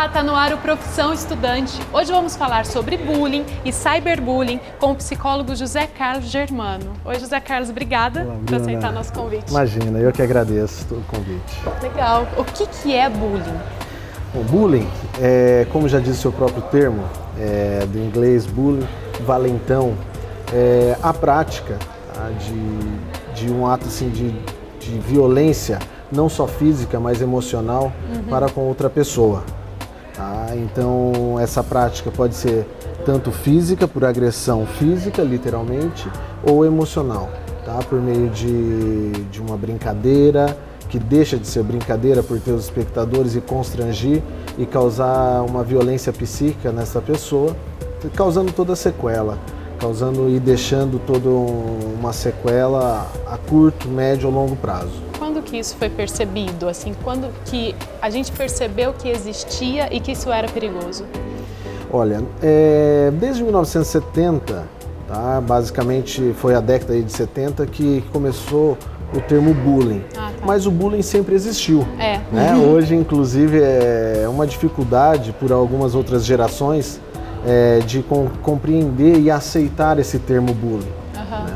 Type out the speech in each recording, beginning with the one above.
Olá, tá no ar o Profissão Estudante. Hoje vamos falar sobre bullying e cyberbullying com o psicólogo José Carlos Germano. Oi, José Carlos, obrigada por aceitar nosso convite. Imagina, eu que agradeço o convite. Legal. O que é bullying? O bullying, como já diz o seu próprio termo, do inglês bullying, valentão, a prática de um ato assim, de violência, não só física, mas emocional, para com outra pessoa. Tá? Então, essa prática pode ser tanto física, por agressão física, literalmente, ou emocional, tá? Por meio de uma brincadeira, que deixa de ser brincadeira por ter os espectadores e constrangir e causar uma violência psíquica nessa pessoa, causando toda a sequela, causando e deixando toda uma sequela a curto, médio ou longo prazo. Quando que isso foi percebido? Assim, quando que a gente percebeu que existia e que isso era perigoso? Olha, desde 1970, tá? Basicamente foi a década de 70 que começou o termo bullying. Tá. Mas o bullying sempre existiu. Né? Hoje, inclusive, é uma dificuldade por algumas outras gerações de compreender e aceitar esse termo bullying.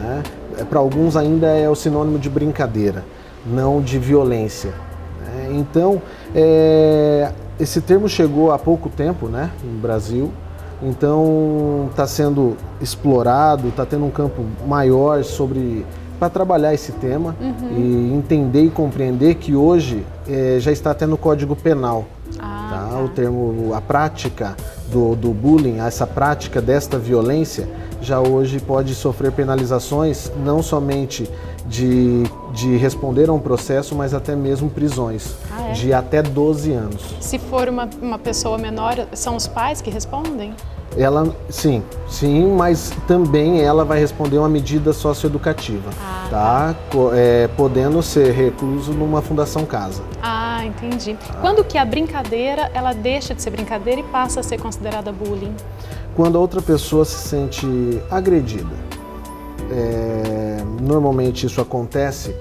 Né? Para alguns ainda é o sinônimo de brincadeira, não de violência. Né? Então, esse termo chegou há pouco tempo, né, no Brasil. Então, está sendo explorado, está tendo um campo maior para trabalhar esse tema e entender e compreender que hoje já está tendo Código Penal. Tá? O termo, a prática do bullying, essa prática desta violência, já hoje pode sofrer penalizações, não somente de responder a um processo, mas até mesmo prisões, de até 12 anos. Se for uma pessoa menor, são os pais que respondem? Sim, mas também ela vai responder uma medida socioeducativa, tá? Podendo ser recluso numa fundação casa. Entendi. Quando que a brincadeira, ela deixa de ser brincadeira e passa a ser considerada bullying? Quando a outra pessoa se sente agredida. Normalmente isso acontece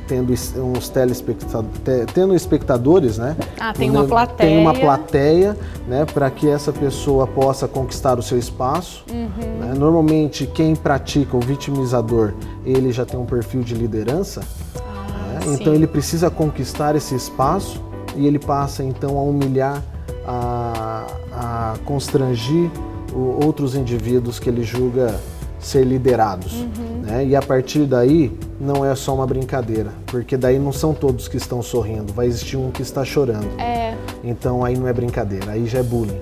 tendo espectadores, né? Tem uma plateia. Tem uma plateia, né, para que essa pessoa possa conquistar o seu espaço. Né? Normalmente quem pratica o vitimizador, ele já tem um perfil de liderança, então ele precisa conquistar esse espaço e ele passa então a humilhar, a constrangir outros indivíduos que ele julga ser liderados. Né? E a partir daí não é só uma brincadeira, porque daí não são todos que estão sorrindo, vai existir um que está chorando. Então aí não é brincadeira, aí já é bullying.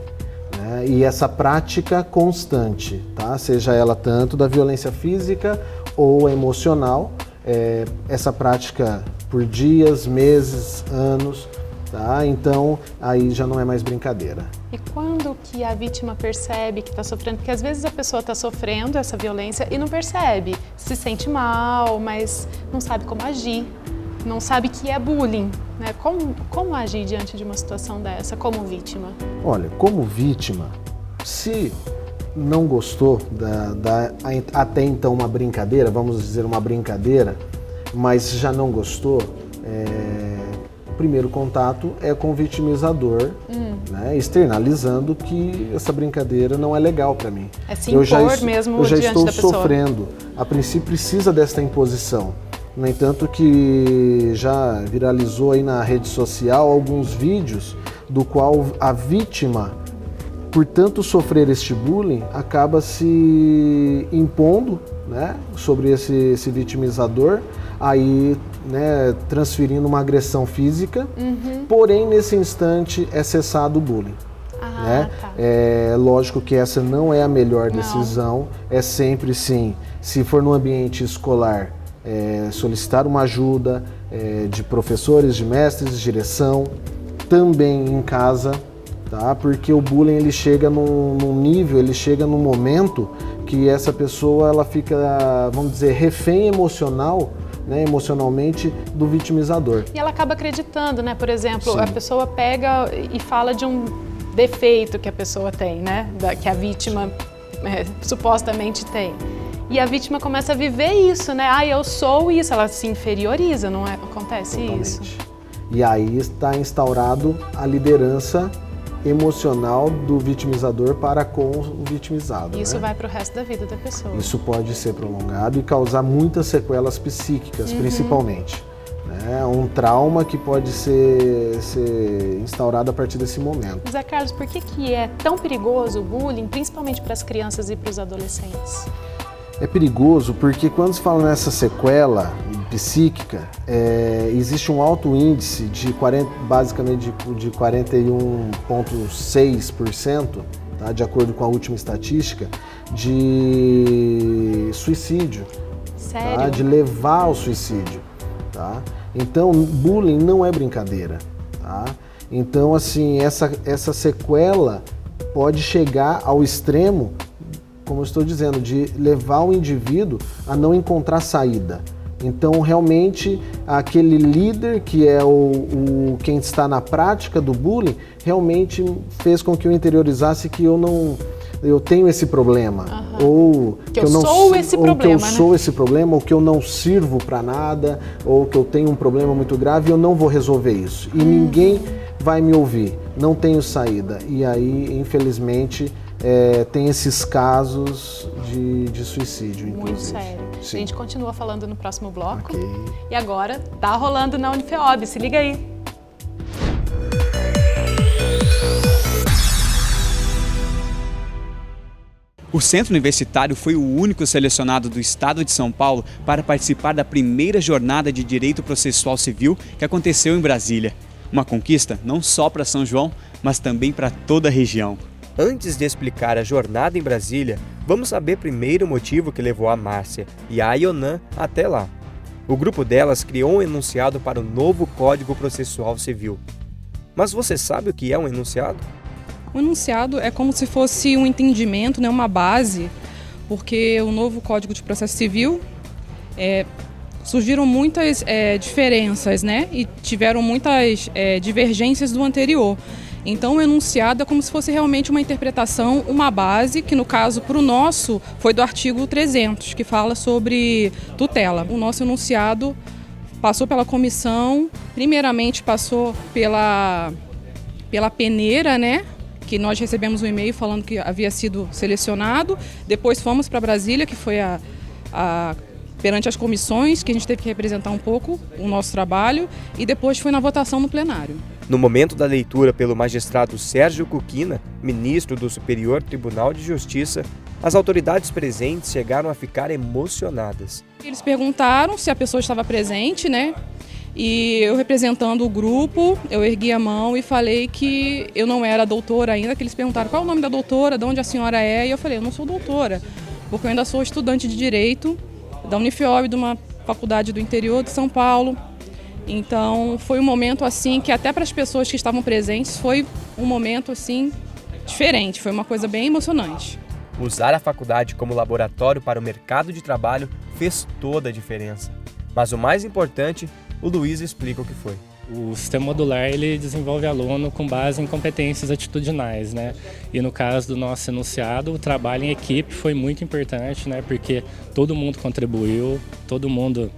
Né? E essa prática constante, tá? Seja ela tanto da violência física ou emocional, essa prática por dias, meses, anos, tá? Então aí já não é mais brincadeira. E quando que a vítima percebe que está sofrendo? Porque às vezes a pessoa está sofrendo essa violência e não percebe, se sente mal, mas não sabe como agir, não sabe que é bullying. Né? Como agir diante de uma situação dessa, como vítima? Olha, como vítima, se não gostou até então uma brincadeira, vamos dizer uma brincadeira, mas já não gostou, o primeiro contato é com o vitimizador, né, externalizando que essa brincadeira não é legal para mim. Se impor mesmo diante da pessoa. Eu já estou sofrendo. A princípio precisa desta imposição. No entanto, que já viralizou aí na rede social alguns vídeos do qual a vítima, por tanto sofrer este bullying, acaba se impondo, né, sobre esse vitimizador, aí, né, transferindo uma agressão física, porém nesse instante é cessado o bullying. Né? É lógico que essa não é a melhor decisão, é sempre sim, se for no ambiente escolar, solicitar uma ajuda de professores, de mestres, de direção, também em casa, tá? Porque o bullying ele chega num nível, ele chega num momento que essa pessoa ela fica, vamos dizer, refém emocional, né, emocionalmente do vitimizador. E ela acaba acreditando, né? Por exemplo, a pessoa pega e fala de um defeito que a pessoa tem, né? Que a vítima supostamente tem. E a vítima começa a viver isso, né? Eu sou isso, ela se inferioriza, não é? Acontece Totalmente. isso. E aí está instaurado a liderança emocional do vitimizador para com o vitimizado. Isso né? vai para o resto da vida da pessoa. Isso pode ser prolongado e causar muitas sequelas psíquicas, principalmente. Né? Um trauma que pode ser instaurado a partir desse momento. Zé Carlos, por que é tão perigoso o bullying, principalmente para as crianças e para os adolescentes? É perigoso porque quando se fala nessa sequela psíquica, existe um alto índice de basicamente de 41,6%, tá? De acordo com a última estatística, de suicídio. Sério? Tá? De levar ao suicídio. Tá? Então, bullying não é brincadeira. Tá? Então, assim, essa sequela pode chegar ao extremo, como eu estou dizendo, de levar o indivíduo a não encontrar saída. Então, realmente, aquele líder, que é quem está na prática do bullying, realmente fez com que eu interiorizasse que eu tenho esse problema. Ou que eu sou esse problema, sou esse problema, ou que eu não sirvo para nada, ou que eu tenho um problema muito grave e eu não vou resolver isso. E ninguém vai me ouvir, não tenho saída. E aí, infelizmente, tem esses casos de suicídio, inclusive. Muito sério. Sim. A gente continua falando no próximo bloco. Ok. E agora tá rolando na Unifeob, se liga aí. O Centro Universitário foi o único selecionado do Estado de São Paulo para participar da primeira jornada de Direito Processual Civil que aconteceu em Brasília. Uma conquista não só para São João, mas também para toda a região. Antes de explicar a jornada em Brasília, vamos saber primeiro o motivo que levou a Márcia e a Ionan até lá. O grupo delas criou um enunciado para o novo Código Processual Civil. Mas você sabe o que é um enunciado? O enunciado é como se fosse um entendimento, né, uma base, porque o novo Código de Processo Civil surgiram muitas diferenças, né, e tiveram muitas divergências do anterior. Então o enunciado é como se fosse realmente uma interpretação, uma base, que no caso para o nosso foi do artigo 300, que fala sobre tutela. O nosso enunciado passou pela comissão, primeiramente passou pela peneira, né? Que nós recebemos um e-mail falando que havia sido selecionado. Depois fomos para Brasília, que foi perante as comissões, que a gente teve que representar um pouco o nosso trabalho, e depois foi na votação no plenário. No momento da leitura pelo magistrado Sérgio Cuquina, ministro do Superior Tribunal de Justiça, as autoridades presentes chegaram a ficar emocionadas. Eles perguntaram se a pessoa estava presente, né? E eu, representando o grupo, eu ergui a mão e falei que eu não era doutora ainda, que eles perguntaram qual é o nome da doutora, de onde a senhora é, e eu falei, eu não sou doutora, porque eu ainda sou estudante de Direito da Unifeob, de uma faculdade do interior de São Paulo. Então foi um momento assim que até para as pessoas que estavam presentes foi um momento assim diferente, foi uma coisa bem emocionante. Usar a faculdade como laboratório para o mercado de trabalho fez toda a diferença. Mas o mais importante, o Luiz explica o que foi. O sistema modular ele desenvolve aluno com base em competências atitudinais, né? E no caso do nosso enunciado, o trabalho em equipe foi muito importante, né? Porque todo mundo contribuiu, todo mundo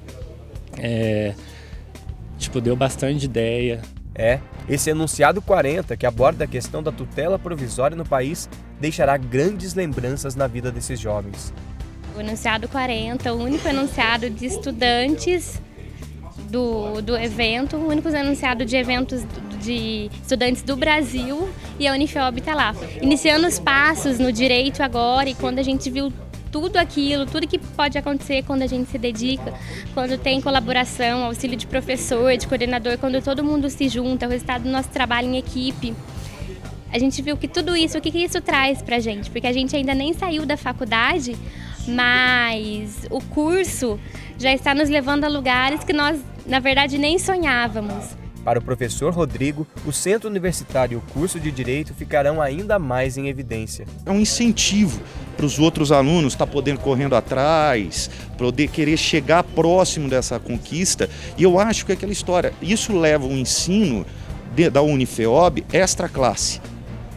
deu bastante ideia. Esse enunciado 40, que aborda a questão da tutela provisória no país, deixará grandes lembranças na vida desses jovens. O enunciado 40, o único enunciado de estudantes do evento, o único enunciado de eventos de estudantes do Brasil, e a Unifeob está lá. Iniciando os passos no direito agora, e quando a gente viu tudo aquilo, tudo que pode acontecer quando a gente se dedica, quando tem colaboração, auxílio de professor, de coordenador, quando todo mundo se junta, o resultado do nosso trabalho em equipe. A gente viu que tudo isso, o que isso traz pra gente? Porque a gente ainda nem saiu da faculdade, mas o curso já está nos levando a lugares que nós, na verdade, nem sonhávamos. Para o professor Rodrigo, o Centro Universitário e o curso de Direito ficarão ainda mais em evidência. É um incentivo para os outros alunos estar podendo correndo atrás, poder querer chegar próximo dessa conquista. E eu acho que aquela história, isso leva o ensino da Unifeob extra classe.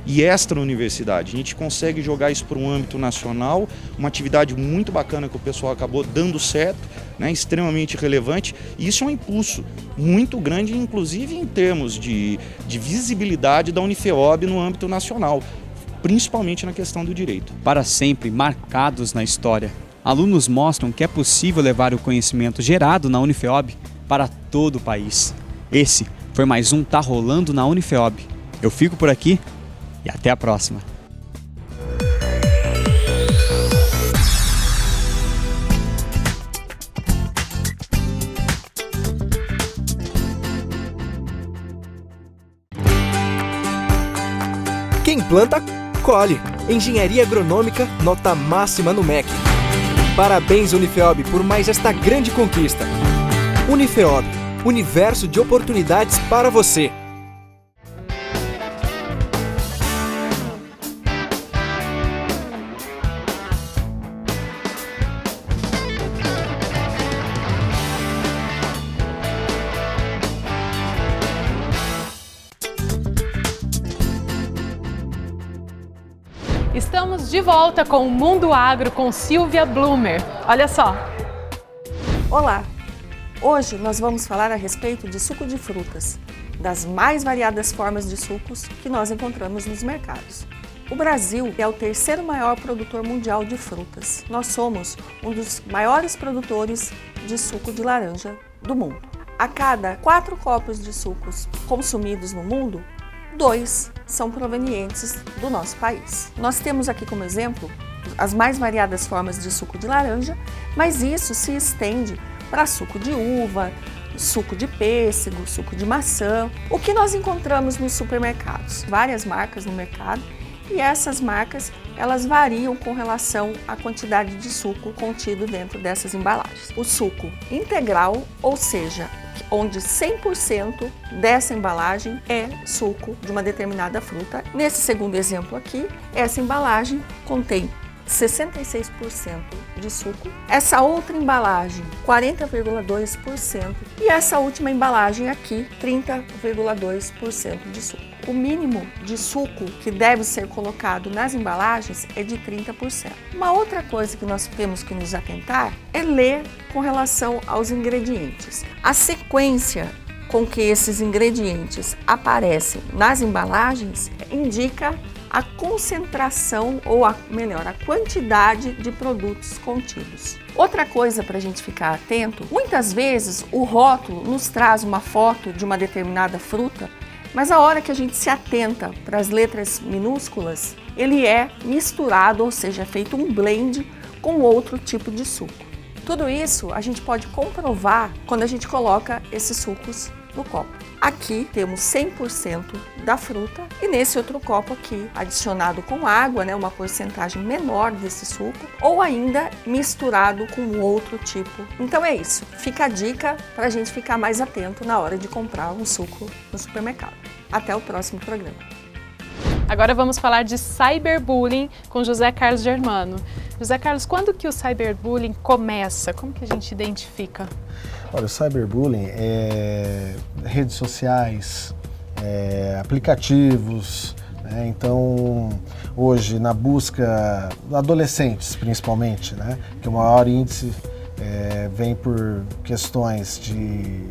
e extra-universidade. A gente consegue jogar isso para um âmbito nacional, uma atividade muito bacana que o pessoal acabou dando certo, né, extremamente relevante, e isso é um impulso muito grande, inclusive em termos de visibilidade da Unifeob no âmbito nacional, principalmente na questão do direito. Para sempre marcados na história, alunos mostram que é possível levar o conhecimento gerado na Unifeob para todo o país. Esse foi mais um Tá Rolando na Unifeob. Eu fico por aqui e até a próxima. Quem planta, colhe. Engenharia agronômica, nota máxima no MEC. Parabéns, Unifeob, por mais esta grande conquista. Unifeob, universo de oportunidades para você. Estamos de volta com o Mundo Agro com Silvia Blumer. Olha só. Olá! Hoje nós vamos falar a respeito de suco de frutas, das mais variadas formas de sucos que nós encontramos nos mercados. O Brasil é o terceiro maior produtor mundial de frutas. Nós somos um dos maiores produtores de suco de laranja do mundo. A cada 4 copos de sucos consumidos no mundo, 2 são provenientes do nosso país. Nós temos aqui como exemplo as mais variadas formas de suco de laranja, mas isso se estende para suco de uva, suco de pêssego, suco de maçã. O que nós encontramos nos supermercados? Várias marcas no mercado, e essas marcas elas variam com relação à quantidade de suco contido dentro dessas embalagens. O suco integral, ou seja, onde 100% dessa embalagem é suco de uma determinada fruta. Nesse segundo exemplo aqui, essa embalagem contém 66% de suco, essa outra embalagem 40,2% e essa última embalagem aqui 30,2% de suco. O mínimo de suco que deve ser colocado nas embalagens é de 30%. Uma outra coisa que nós temos que nos atentar é ler com relação aos ingredientes. A sequência com que esses ingredientes aparecem nas embalagens indica a concentração ou melhor, a quantidade de produtos contidos. Outra coisa para a gente ficar atento, muitas vezes o rótulo nos traz uma foto de uma determinada fruta, mas a hora que a gente se atenta para as letras minúsculas, ele é misturado, ou seja, é feito um blend com outro tipo de suco. Tudo isso a gente pode comprovar quando a gente coloca esses sucos no copo. Aqui temos 100% da fruta e nesse outro copo aqui, adicionado com água, uma porcentagem menor desse suco, ou ainda misturado com outro tipo. Então é isso, fica a dica para a gente ficar mais atento na hora de comprar um suco no supermercado. Até o próximo programa. Agora vamos falar de cyberbullying com José Carlos Germano. José Carlos, quando que o cyberbullying começa? Como que a gente identifica? Olha, o cyberbullying é redes sociais, aplicativos, né? Então, hoje, na busca, adolescentes principalmente, né? Que o maior índice vem por questões de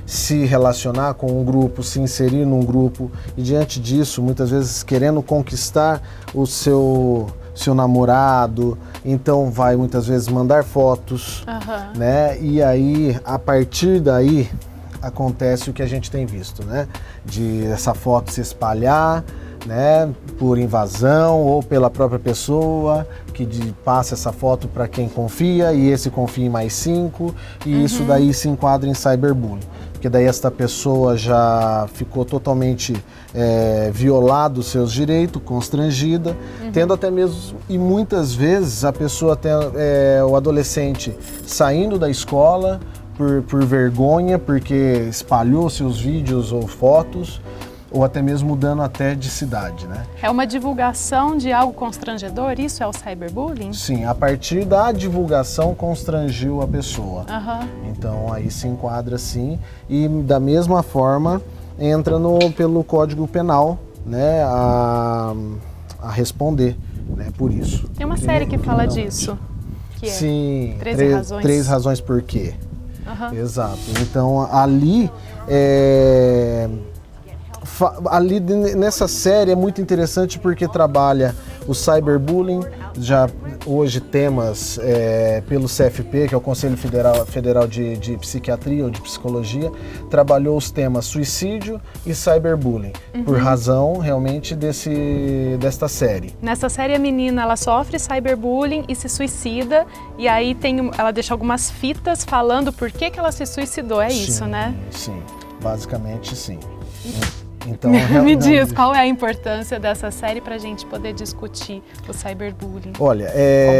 se relacionar com um grupo, se inserir num grupo e, diante disso, muitas vezes querendo conquistar o seu namorado, então vai muitas vezes mandar fotos, né? E aí, a partir daí, acontece o que a gente tem visto, né? De essa foto se espalhar, né? Por invasão ou pela própria pessoa que passa essa foto para quem confia e esse confia em mais 5 e isso daí se enquadra em cyberbullying. Porque daí esta pessoa já ficou totalmente violado os seus direitos, constrangida, tendo até mesmo, e muitas vezes a pessoa tem o adolescente saindo da escola por vergonha, porque espalhou seus vídeos ou fotos, ou até mesmo mudando até de cidade, né? É uma divulgação de algo constrangedor? Isso é o cyberbullying? Sim, a partir da divulgação constrangiu a pessoa. Então aí se enquadra sim, e da mesma forma entra pelo Código Penal, né, a responder, né, por isso. Tem uma série que fala disso, que é Sim, 13 razões. 3 razões por quê. Uhum. Exato. Então ali nessa série é muito interessante porque trabalha o cyberbullying, já hoje temas pelo CFP, que é o Conselho Federal de Psiquiatria ou de Psicologia, trabalhou os temas suicídio e cyberbullying, por razão realmente desta série. Nessa série a menina ela sofre cyberbullying e se suicida, e aí ela deixa algumas fitas falando por que ela se suicidou, isso, né? Sim, basicamente sim. Então, me diz, qual é a importância dessa série para a gente poder discutir o cyberbullying como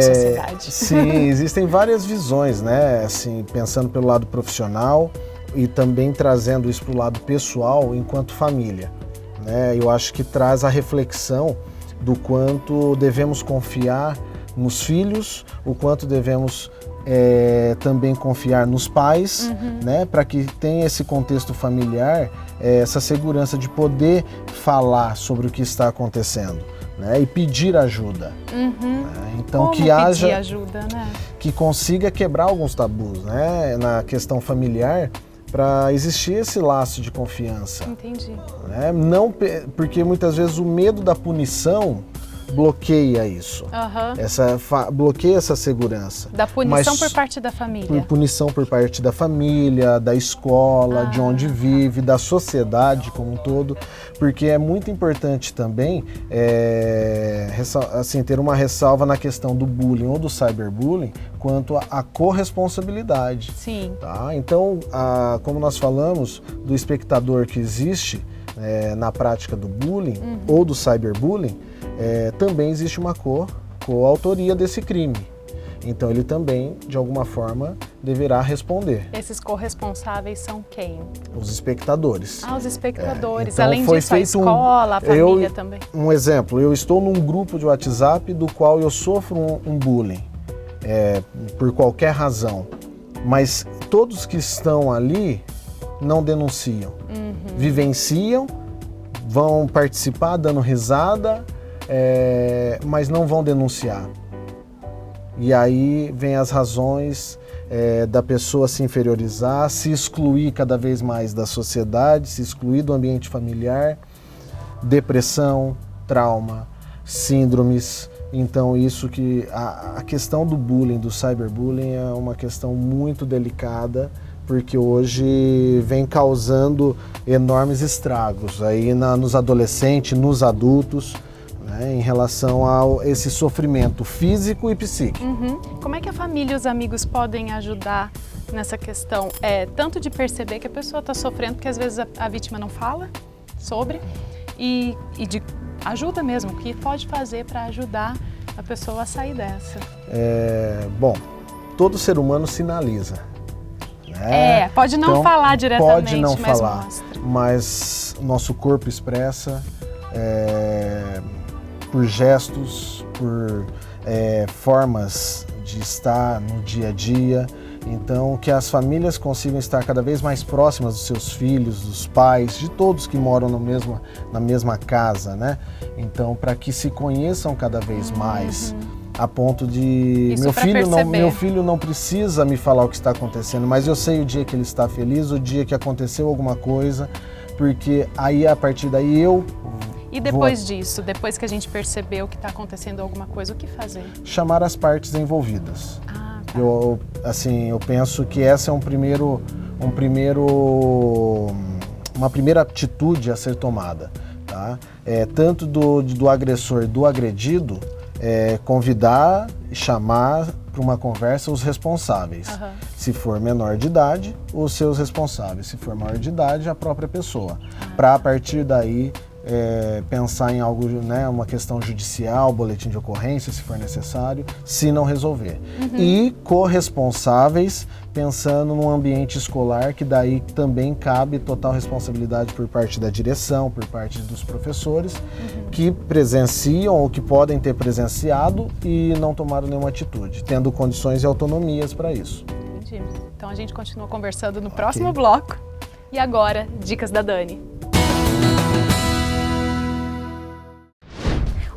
sociedade? Sim, existem várias visões, né? Assim, pensando pelo lado profissional e também trazendo isso para o lado pessoal enquanto família, né? Eu acho que traz a reflexão do quanto devemos confiar nos filhos, o quanto devemos também confiar nos pais, né, para que tenha esse contexto familiar, essa segurança de poder falar sobre o que está acontecendo, né, e pedir ajuda. Então como que haja, pedir ajuda, né? que consiga quebrar alguns tabus, né, na questão familiar, para existir esse laço de confiança. Entendi. Né? Não, porque muitas vezes o medo da punição bloqueia isso, bloqueia essa segurança. Da punição por parte da família. Por punição por parte da família, da escola, de onde vive, da sociedade como um todo, porque é muito importante também assim, ter uma ressalva na questão do bullying ou do cyberbullying quanto à corresponsabilidade. Sim. Tá? Então, como nós falamos do espectador que existe na prática do bullying ou do cyberbullying, também existe uma coautoria desse crime. Então ele também, de alguma forma, deverá responder. Esses corresponsáveis são quem? Os espectadores. Os espectadores. Então, além disso, a escola, a família também. Um exemplo, eu estou num grupo de WhatsApp do qual eu sofro um bullying, por qualquer razão, mas todos que estão ali não denunciam, vivenciam, vão participar dando risada, mas não vão denunciar. E aí vem as razões da pessoa se inferiorizar, se excluir cada vez mais da sociedade, se excluir do ambiente familiar, depressão, trauma, síndromes. Então isso que a questão do bullying, do cyberbullying é uma questão muito delicada, porque hoje vem causando enormes estragos aí nos adolescentes, nos adultos, em relação a esse sofrimento físico e psíquico. Como é que a família e os amigos podem ajudar nessa questão? Tanto de perceber que a pessoa está sofrendo, porque às vezes a vítima não fala sobre, e de ajuda mesmo, o que pode fazer para ajudar a pessoa a sair dessa? Bom, todo ser humano sinaliza. Pode não então, falar diretamente, pode não mas falar, mostra. Mas nosso corpo expressa, por gestos, por formas de estar no dia a dia. Então, que as famílias consigam estar cada vez mais próximas dos seus filhos, dos pais, de todos que moram na mesma casa, né? Então, para que se conheçam cada vez mais, a ponto de meu filho não precisa me falar o que está acontecendo, mas eu sei o dia que ele está feliz, o dia que aconteceu alguma coisa, porque aí a partir daí E depois disso, depois que a gente percebeu que está acontecendo alguma coisa, o que fazer? Chamar as partes envolvidas. Eu penso que essa é uma primeira atitude a ser tomada, tá? Tanto do agressor e do agredido, convidar e chamar para uma conversa os responsáveis. Se for menor de idade, os seus responsáveis. Se for maior de idade, a própria pessoa. Para a partir daí pensar em algo, né, uma questão judicial, boletim de ocorrência, se for necessário, se não resolver. E corresponsáveis, pensando num ambiente escolar, que daí também cabe total responsabilidade por parte da direção, por parte dos professores, que presenciam ou que podem ter presenciado e não tomaram nenhuma atitude, tendo condições e autonomias para isso. Entendi. Então a gente continua conversando no próximo bloco. E agora, dicas da Dani.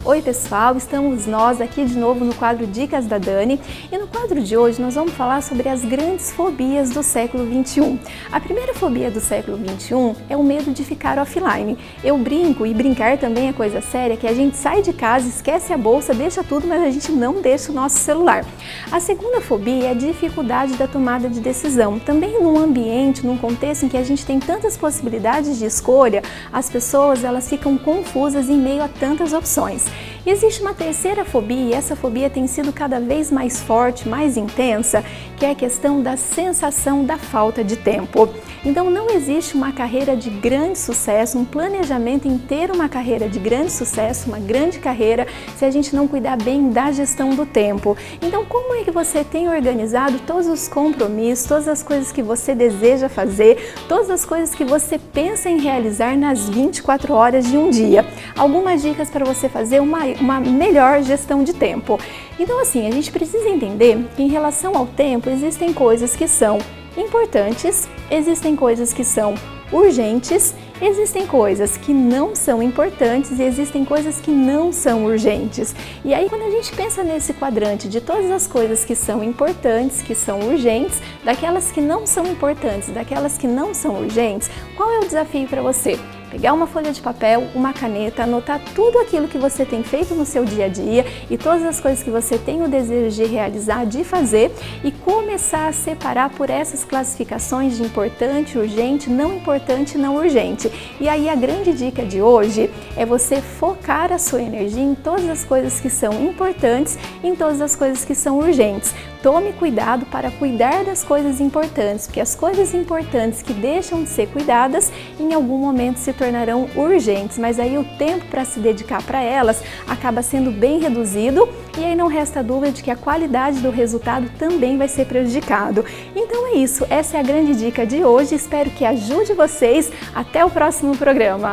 Oi pessoal, estamos nós aqui de novo no quadro Dicas da Dani e no quadro de hoje nós vamos falar sobre as grandes fobias do século XXI. A primeira fobia do século XXI é o medo de ficar offline. Eu brinco, e brincar também é coisa séria, que a gente sai de casa, esquece a bolsa, deixa tudo, mas a gente não deixa o nosso celular. A segunda fobia é a dificuldade da tomada de decisão. Também num ambiente, num contexto em que a gente tem tantas possibilidades de escolha, as pessoas elas ficam confusas em meio a tantas opções. E existe uma terceira fobia, e essa fobia tem sido cada vez mais forte, mais intensa, que é a questão da sensação da falta de tempo. Então não existe uma carreira de grande sucesso, um planejamento em ter uma carreira de grande sucesso, uma grande carreira, se a gente não cuidar bem da gestão do tempo. Então como é que você tem organizado todos os compromissos, todas as coisas que você deseja fazer, todas as coisas que você pensa em realizar nas 24 horas de um dia? Algumas dicas para você fazer uma melhor gestão de tempo. Então assim, a gente precisa entender que em relação ao tempo existem coisas que são importantes, existem coisas que são urgentes, existem coisas que não são importantes e existem coisas que não são urgentes. E aí quando a gente pensa nesse quadrante de todas as coisas que são importantes, que são urgentes, daquelas que não são importantes, daquelas que não são urgentes, qual é o desafio para você? Pegar uma folha de papel, uma caneta, anotar tudo aquilo que você tem feito no seu dia a dia e todas as coisas que você tem o desejo de realizar, de fazer e começar a separar por essas classificações de importante, urgente, não importante, não urgente. E aí a grande dica de hoje é você focar a sua energia em todas as coisas que são importantes e em todas as coisas que são urgentes. Tome cuidado para cuidar das coisas importantes, porque as coisas importantes que deixam de ser cuidadas, em algum momento se tornarão urgentes, mas aí o tempo para se dedicar para elas acaba sendo bem reduzido e aí não resta dúvida de que a qualidade do resultado também vai ser prejudicado. Então é isso, essa é a grande dica de hoje, espero que ajude vocês. Até o próximo programa.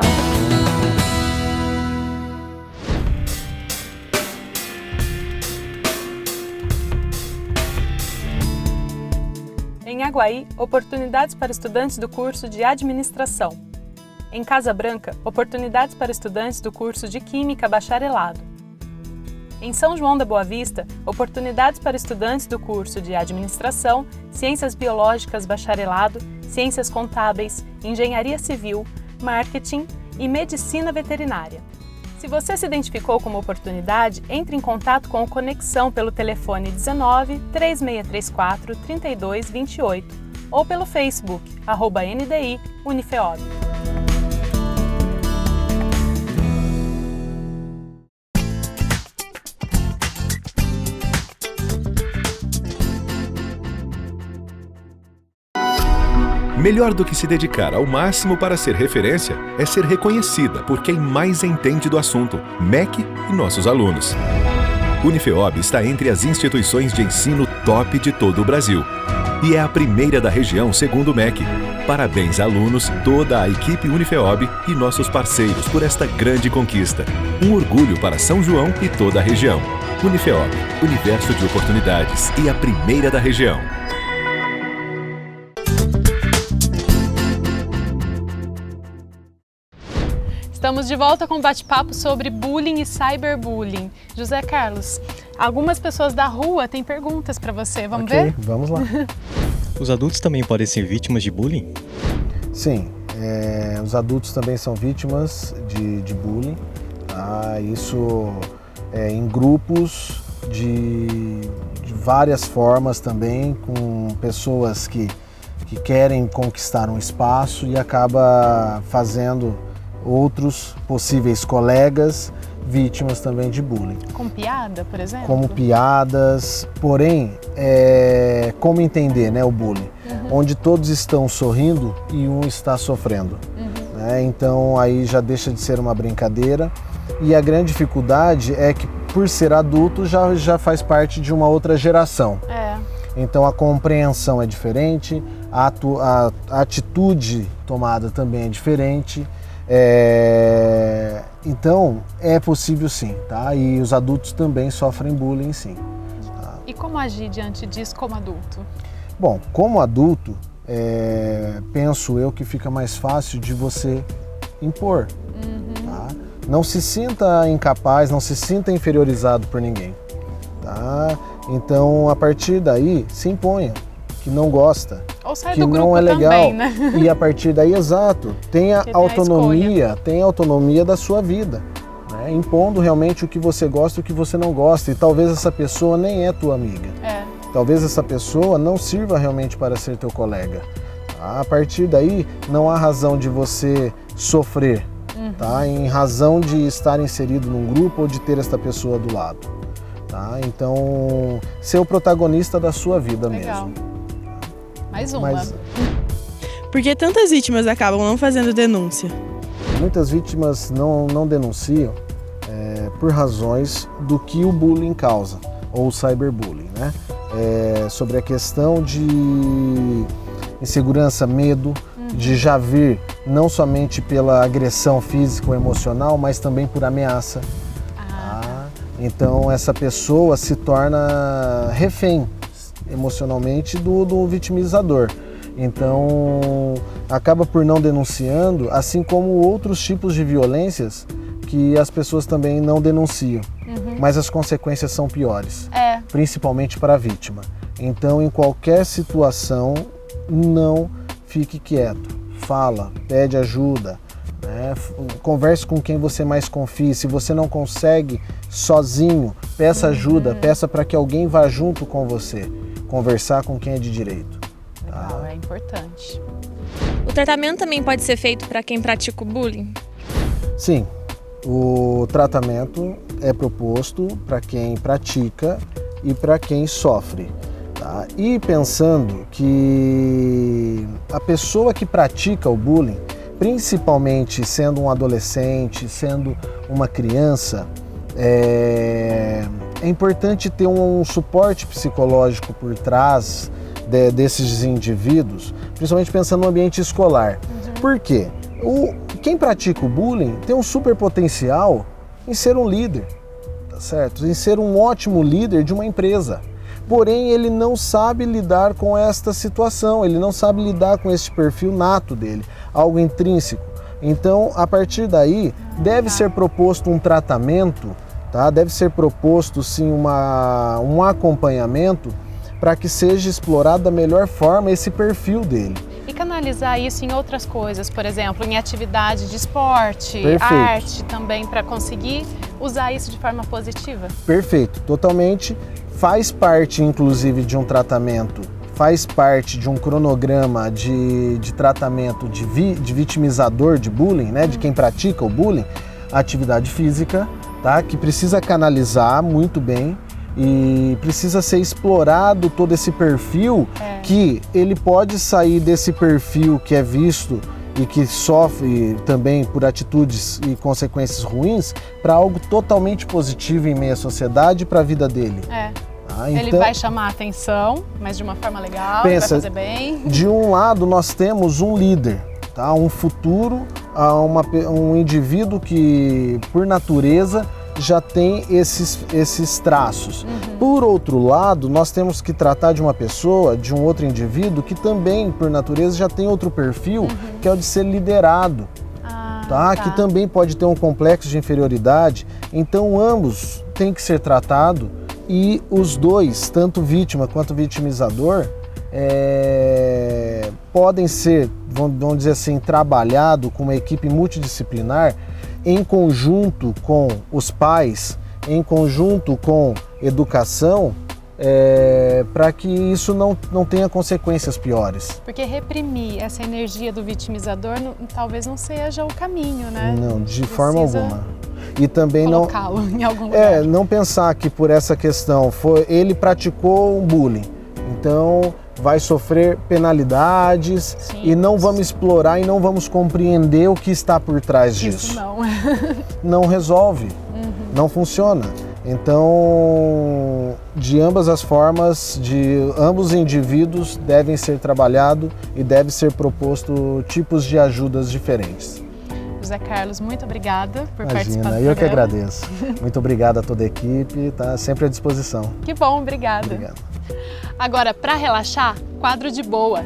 Em Aguaí, oportunidades para estudantes do curso de Administração. Em Casa Branca, oportunidades para estudantes do curso de Química Bacharelado. Em São João da Boa Vista, oportunidades para estudantes do curso de Administração, Ciências Biológicas Bacharelado, Ciências Contábeis, Engenharia Civil, Marketing e Medicina Veterinária. Se você se identificou com uma oportunidade, entre em contato com o Conexão pelo telefone 19 3634 3228 ou pelo Facebook, @NDI Unifeob. Melhor do que se dedicar ao máximo para ser referência é ser reconhecida por quem mais entende do assunto, MEC e nossos alunos. Unifeob está entre as instituições de ensino top de todo o Brasil e é a primeira da região segundo o MEC. Parabéns, alunos, toda a equipe Unifeob e nossos parceiros por esta grande conquista. Um orgulho para São João e toda a região. Unifeob, universo de oportunidades e a primeira da região. Estamos de volta com um bate-papo sobre bullying e cyberbullying. José Carlos, algumas pessoas da rua têm perguntas para você, vamos ver? Vamos lá. Os adultos também podem ser vítimas de bullying? Sim, os adultos também são vítimas de bullying. Tá? Isso em grupos de várias formas também, com pessoas que querem conquistar um espaço e acaba fazendo outros possíveis colegas vítimas também de bullying. Com piada, por exemplo? Como piadas, porém, como entender, né, o bullying? Onde todos estão sorrindo e um está sofrendo. Né? Então aí já deixa de ser uma brincadeira e a grande dificuldade é que por ser adulto já faz parte de uma outra geração. Então a compreensão é diferente, a atitude tomada também é diferente. Então é possível sim, tá? E os adultos também sofrem bullying sim. Tá? E como agir diante disso como adulto? Bom, como adulto, penso eu que fica mais fácil de você impor. Tá? Não se sinta incapaz, não se sinta inferiorizado por ninguém, tá? Então, a partir daí, se imponha que não gosta, ou sai que do grupo não é legal, também, né? e a partir daí, exato, tenha autonomia da sua vida, né? Impondo realmente o que você gosta e o que você não gosta, e talvez essa pessoa nem é tua amiga, talvez essa pessoa não sirva realmente para ser teu colega. Tá? A partir daí, não há razão de você sofrer, tá? Em razão de estar inserido num grupo ou de ter esta pessoa do lado. Tá? Então, ser o protagonista da sua vida mesmo. Mais uma. Por que tantas vítimas acabam não fazendo denúncia? Muitas vítimas não denunciam por razões do que o bullying causa, ou o cyberbullying, né? Sobre a questão de insegurança, medo, de já vir não somente pela agressão física ou emocional, mas também por ameaça. Então essa pessoa se torna refém emocionalmente do vitimizador. Então acaba por não denunciando, assim como outros tipos de violências que as pessoas também não denunciam, mas as consequências são piores, principalmente para a vítima. Então em qualquer situação, não fique quieto, fala, pede ajuda, converse com quem você mais confie. Se você não consegue sozinho, peça ajuda, peça para que alguém vá junto com você, conversar com quem é de direito. Legal, é importante. O tratamento também pode ser feito para quem pratica o bullying? Sim, o tratamento é proposto para quem pratica e para quem sofre. Tá? E pensando que a pessoa que pratica o bullying, principalmente sendo um adolescente, sendo uma criança, é importante ter um suporte psicológico por trás desses indivíduos, principalmente pensando no ambiente escolar. Por quê? Quem pratica o bullying tem um super potencial em ser um líder, tá certo? Em ser um ótimo líder de uma empresa. Porém, ele não sabe lidar com esta situação, ele não sabe lidar com este perfil nato dele, algo intrínseco. Então, a partir daí, deve ser proposto um tratamento, tá? Deve ser proposto, sim, um acompanhamento para que seja explorado da melhor forma esse perfil dele. E canalizar isso em outras coisas, por exemplo, em atividade de esporte, arte também, para conseguir usar isso de forma positiva? Perfeito, totalmente. Faz parte, inclusive, de um tratamento, faz parte de um cronograma de tratamento de vitimizador de bullying, né, de quem pratica o bullying, a atividade física, tá, que precisa canalizar muito bem e precisa ser explorado todo esse perfil, que ele pode sair desse perfil que é visto e que sofre também por atitudes e consequências ruins, para algo totalmente positivo em meio à sociedade e para a vida dele. Então, ele vai chamar a atenção, mas de uma forma legal, vai fazer bem. De um lado nós temos um líder, tá? Um futuro, um indivíduo que por natureza já tem esses traços. Por outro lado, nós temos que tratar de uma pessoa, de um outro indivíduo que também, por natureza, já tem outro perfil, que é o de ser liderado, tá? Que também pode ter um complexo de inferioridade. Então, ambos têm que ser tratados e os dois, tanto vítima quanto vitimizador, podem ser, vamos dizer assim, trabalhado com uma equipe multidisciplinar em conjunto com os pais, em conjunto com educação, para que isso não tenha consequências piores. Porque reprimir essa energia do vitimizador talvez não seja o caminho, né? Não, de forma alguma. E também colocá-lo em algum lugar. Não pensar que por essa questão ele praticou um bullying, então vai sofrer penalidades. Sim, e não vamos explorar e não vamos compreender o que está por trás disso. Isso não. Não resolve, não funciona. Então, de ambas as formas, de ambos os indivíduos devem ser trabalhados e deve ser proposto tipos de ajudas diferentes. José Carlos, muito obrigada por participar do programa. Eu que agradeço. Muito obrigado a toda a equipe, tá sempre à disposição. Que bom, obrigada. Obrigado. Agora, para relaxar, quadro de boa.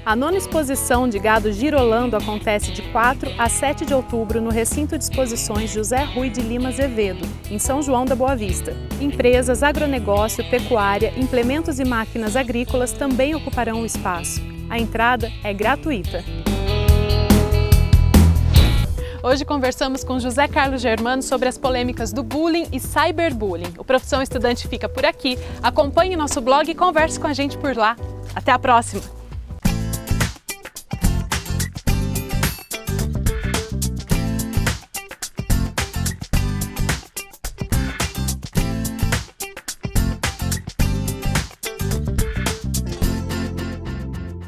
A 9ª exposição de gado girolando acontece de 4 a 7 de outubro no recinto de exposições José Rui de Lima Azevedo, em São João da Boa Vista. Empresas, agronegócio, pecuária, implementos e máquinas agrícolas também ocuparão o espaço. A entrada é gratuita. Hoje conversamos com José Carlos Germano sobre as polêmicas do bullying e cyberbullying. O Profissão Estudante fica por aqui. Acompanhe nosso blog e converse com a gente por lá. Até a próxima!